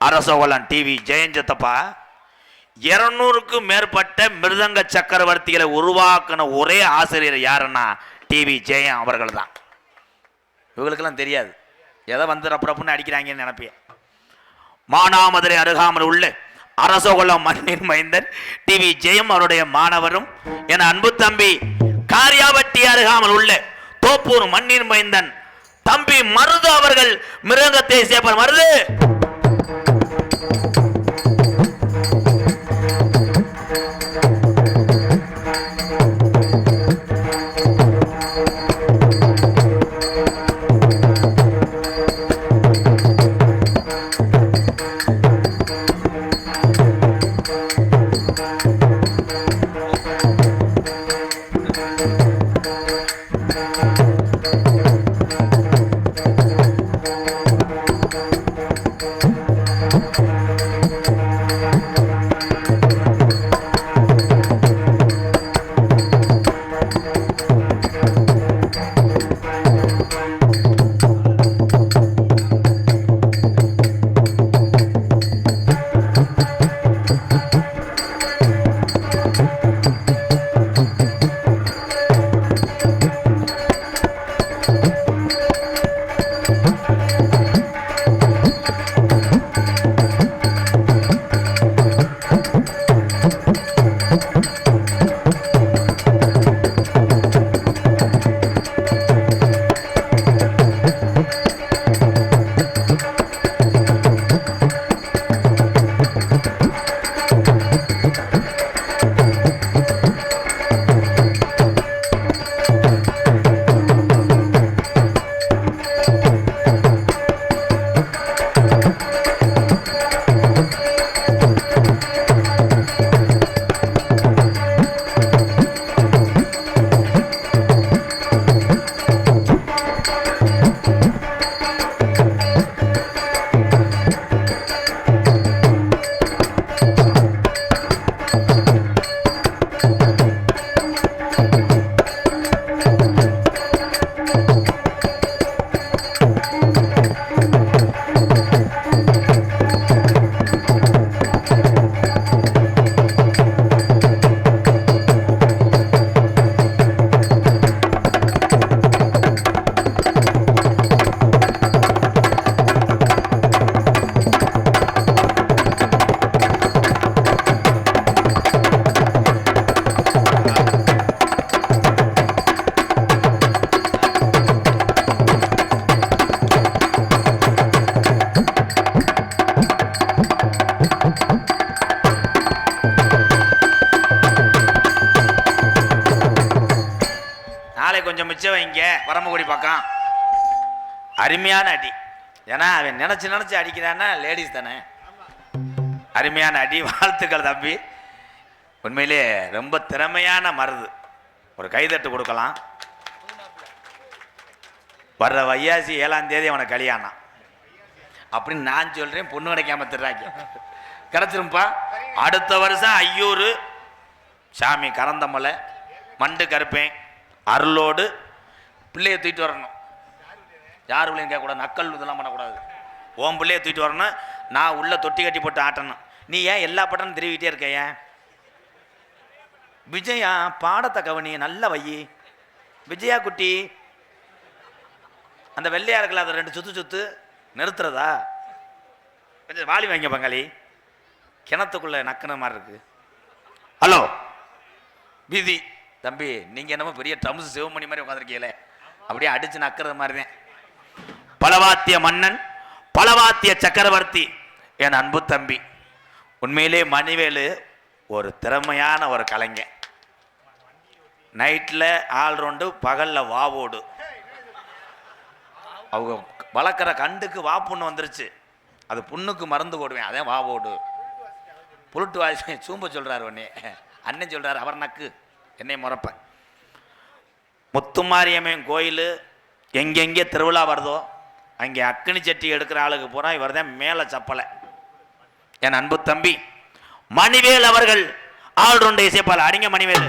அரசோகலன் டிவி ஜெயஞ்சத்தப்பா. 200க்கும் மேற்பட்ட மிருதங்க சக்கரவர்த்திகளை உருவாக்கின ஒரே ஆசிரியர் யாருன்னா டிவி ஜெயம் அவர்கள் தான். இவங்களுக்கெல்லாம் தெரியாது, எதை வந்து ரப்புன்னு அடிக்கிறாங்கன்னு நினைப்பேன். மானாமதுரை அருகாமல் உள்ள அரசகுலம் மண்ணின் மைந்தன் டிவி ஜெயம் அவருடைய மாணவரும் என அன்பு தம்பி காரியாவட்டி அருகாமல் உள்ள தோப்பூர் மண்ணின் மைந்தன் தம்பி மருது அவர்கள் மிருகத்தை சேப்பர். மருது கொஞ்சம் மிச்சம் வைங்க. வரம்புக்குடி பக்கம் அருமையான அடி. ஏன்னா அவன் நினைச்சு அடிக்கிறான்னா லேடிஸ் தானே. அருமையான அடி. வாழ்த்துக்கள் தம்பி. உண்மையிலே ரொம்ப திறமையான மருது. ஒரு கைதட்டு கொடுக்கலாம். வர்ற வையாசி 7ஆம் தேதி அவனை கல்யாணம் அப்படின்னு நான் சொல்றேன். பொண்ணு கிடைக்காம திர்றாங்க. கிடைச்சிருப்பா. அடுத்த வருஷம் ஐயூர் சாமி கரந்தமலை மண்டு கருப்பேன் அருளோடு பிள்ளையை தூக்கிட்டு வரணும். யார் பிள்ளைன்னு கேட்கக்கூடாது. நக்கல் இதெல்லாம் பண்ணக்கூடாது. ஓம் பிள்ளையை தூக்கிட்டு வரணும். நான் உள்ள தொட்டி கட்டி போட்டு ஆட்டணும். நீ ஏன் எல்லா பட்டனும் திருவிட்டே இருக்க? ஏன் விஜயா பாடத்தை கவனி நல்ல வையி. விஜயா குட்டி அந்த வெள்ளையா இருக்கல அதை 2 சுத்து நிறுத்துறதா? கொஞ்சம் வாலி வாங்க பங்காளி. கிணத்துக்குள்ள நக்கின மாதிரி இருக்கு. ஹலோ விதி தம்பி, நீங்க என்னமோ பெரிய ட்ரம்ஸ் சிவமணி மாதிரி உட்காந்துருக்கீங்களே, அப்படியே அடிச்சு நக்கிறது மாதிரி தான். பலவாத்திய மன்னன் பலவாத்திய சக்கரவர்த்தி என் அன்பு தம்பி. உண்மையிலே மணிவேலு ஒரு திறமையான ஒரு கலைஞன். நைட்டில் ஆல்ரவுண்டு, பகலில் வாவோடு. அவங்க வளர்க்குற கண்டுக்கு வா புண்ணு வந்துருச்சு. அது புண்ணுக்கு மருந்து போடுவேன். அதே வாவோடு புருட்டு வாசி சூம்ப சொல்கிறார். உடனே அண்ணன் சொல்கிறார் அவர் நக்கு என்னை முறப்பேன். முத்துமாரியம்மன் கோயில் எங்கெங்கே திருவிழா வருதோ அங்கே அக்கினி சட்டி எடுக்கிற ஆளுக்கு பூரா இவர் தான் மேலே சப்பலை. என் அன்பு தம்பி மணிவேல் அவர்கள் ஆல்ரவுண்ட் இசைப்பால். அடிங்க மணிவேல்.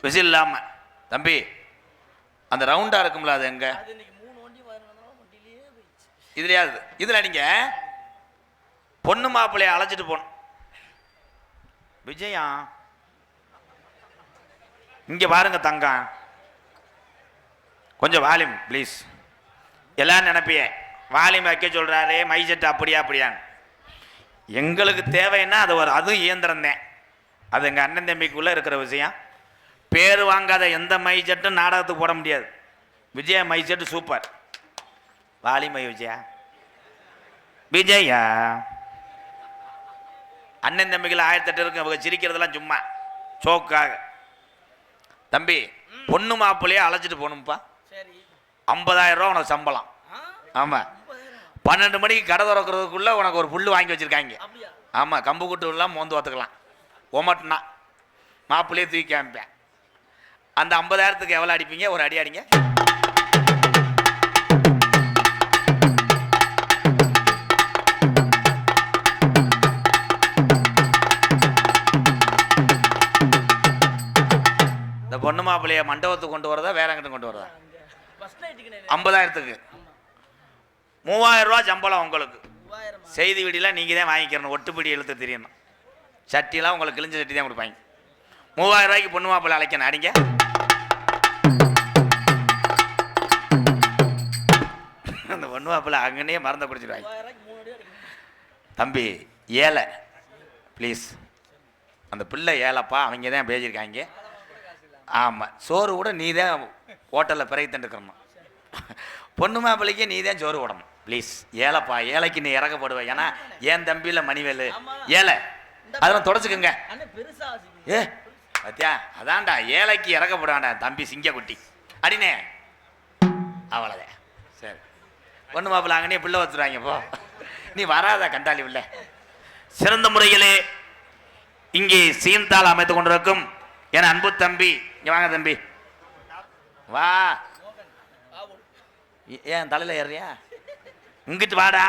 விசில் இல்லாம தம்பி அந்த ரவுண்டா இருக்கும்ல அது எங்க இதுலயாவது இதுல நீங்க பொண்ணு மாப்பிள்ளைய அழைச்சிட்டு போகணும். விஜயா இங்க பாருங்க தங்கம், கொஞ்சம் வால்யூம் ப்ளீஸ். எல்லாம் நினைப்பிய வால்யூம் வைக்க சொல்றாரு, மை செட் அப்படியா அப்படியான்னு. எங்களுக்கு தேவைன்னா அது ஒரு அதுவும் இயந்திரம் தான். அது எங்கள் அண்ணன் தம்பிக்குள்ளே இருக்கிற விஷயம். பேர் வாங்காத எந்த மை செட்டும் நாடகத்துக்கு போட முடியாது. Vijaya my set super. வாலிமை விஜயா விஜயா அண்ணன் தம்பிகள் 1008 இருக்கு. அவங்க சிரிக்கிறதெல்லாம் சும்மா சோக்காக. தம்பி பொண்ணு மாப்பிள்ளையே அழைச்சிட்டு போகணும்ப்பா. 50,000 ரூபா உனக்கு சம்பளம். ஆமாம் 12 மணிக்கு கடை திறக்கிறதுக்குள்ளே உனக்கு ஒரு புல்லு வாங்கி வச்சுருக்காங்க. ஆமாம் கம்பு கூட்டுலாம் மோந்து பார்த்துக்கலாம். ஒமட்டுனா மாப்பிள்ளையே தூக்கி காமிப்பேன். அந்த 50,000த்துக்கு எவ்வளோ அடிப்பீங்க? ஒரு அடி அடிங்க. இந்த பொண்ணு மாப்பிள்ளைய மண்டபத்துக்கு கொண்டு வரதா வேற எங்கிட்ட கொண்டு வரதா? 50,000த்துக்கு 3,000 ரூபா சம்பளம் உங்களுக்கு. செய்தி வீடியெலாம் நீங்கள் தான் வாங்கிக்கிறணும். ஒட்டுப்பிடி எழுத்து தெரியணும். சட்டிலாம் உங்களுக்கு கிழிஞ்ச சட்டி தான் கொடுப்பாங்க. 3,000 ரூபாய்க்கு பொண்ணு மாப்பிள்ளை அழைக்கணும். அடிங்க. அந்த பொண்ணு மாப்பிள்ளை அங்கனே மறந்த குடிச்சிடுவாங்க. தம்பி ஏழை ப்ளீஸ், அந்த பிள்ளை ஏழைப்பா, அவங்க தான் பேசியிருக்காங்க. ஆமாம் சோறு கூட நீ தான் ஹோட்டலில் பிறகு தண்டுக்கணும். பொண்ணு மாப்பிள்ளைக்கு நீ தான் சோறு விடணும் ப்ளீஸ். ஏழைப்பா, ஏழைக்கு நீ இறக்கப்படுவேன். ஏன்னா ஏன் தம்பியில் மணிவேலு ஏழை, அதெல்லாம் தொடச்சுக்குங்க. ஏ பத்தியா அதான்டா ஏழைக்கு இறக்கப்படுவான்டா தம்பி சிங்கக்குட்டி அடினே. அவ்வளோதான் சரி. பொண்ணு மாப்பிள்ளை அங்கனே பிள்ளை வச்சுருவாங்க. போ நீ வராத கண்டாளி பிள்ளை. சிறந்த முறையிலே இங்கே சீன்தால் அமைத்து கொண்டிருக்கும் என் அன்பு தம்பி, இங்கே வாங்க தம்பி வா. ஏன் தலையில் ஏறியா? இங்கிட்டு வாடா.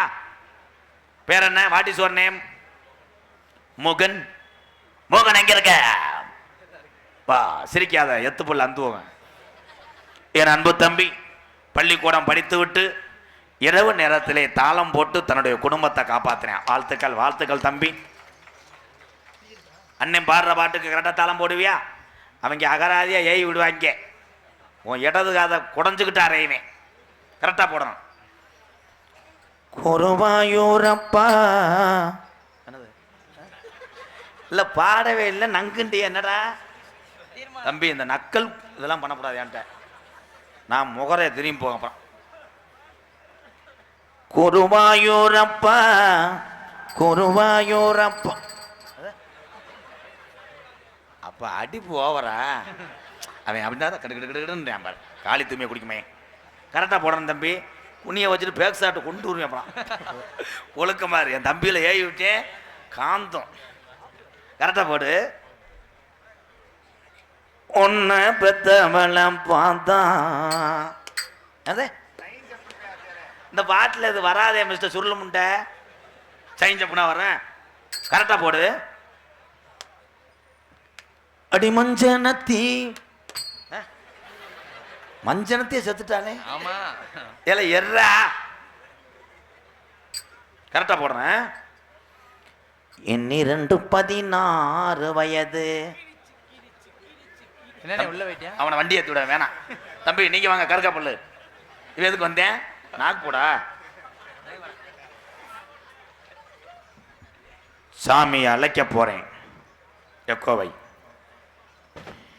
பேர் என்ன? What is your name? மோகன். மோகன் எங்க இருக்க? வா சிரிக்காத, எத்து புள்ள அந்துவன். என் அன்பு தம்பி பள்ளிக்கூடம் படித்து விட்டு இரவு நேரத்திலே தாளம் போட்டு தன்னுடைய குடும்பத்தை காப்பாற்றினேன். வாழ்த்துக்கள் வாழ்த்துக்கள் தம்பி. அண்ணன் பாடுற பாட்டுக்கு கரெக்டாக தாளம் போடுவியா? அவங்க அகராதியா ஏறி விடுவாங்க. உன் இடது காதை குடஞ்சுக்கிட்டு அறையுவேன். கரெக்டாக போடணும். குருவாயூரப்பா என்னது இல்லை பாடவே இல்லை. நங்குண்டி என்னடா தம்பி, இந்த நக்கல் இதெல்லாம் பண்ணக்கூடாது என்கிட்ட. நான் முகரை திரும்பி போக அப்புறம். குருவாயூரப்பா குருவாயூரப்பா. அப்போ அடிப்பு ஓவரா? அவன் அப்படின்னா தான் கிடுக்கிடுன்னு பாரு. காளி தூய்மையை குடிக்குமே. கரெக்டாக போடணும் தம்பி. குனியை வச்சுட்டு பேக் சாப்பிட்டு கொண்டு வருவேன். அப்புறம் ஒழுக்க மாதிரி என் தம்பியில் ஏறி விட்டேன் காந்தம். கரெக்டாக போடு. ஒன்று பெத்தவளம் பார்த்தான். அது இந்த பாட்டில் இது வராதே மிஸ்டர் சுருள் முண்டை. சைஞ்சப்புனா வரேன். கரெக்டாக போடு. அடி மஞ்சனத்தி. மஞ்சனத்தையே செத்துட்டானே. ஆமா ஏல எர்ரா. கரெக்டாக போடுறேன். என்னிரண்டு 16 வயது. என்ன உள்ள வைட்டியா? அவனை வண்டி ஏற்றி விட வேணாம். தம்பி நீங்கள் வாங்க கருக்கா பல்லு. இவன் எதுக்கு வந்தேன்? நாக்பூடா. சாமி அழைக்க போகிறேன். எக்கோவை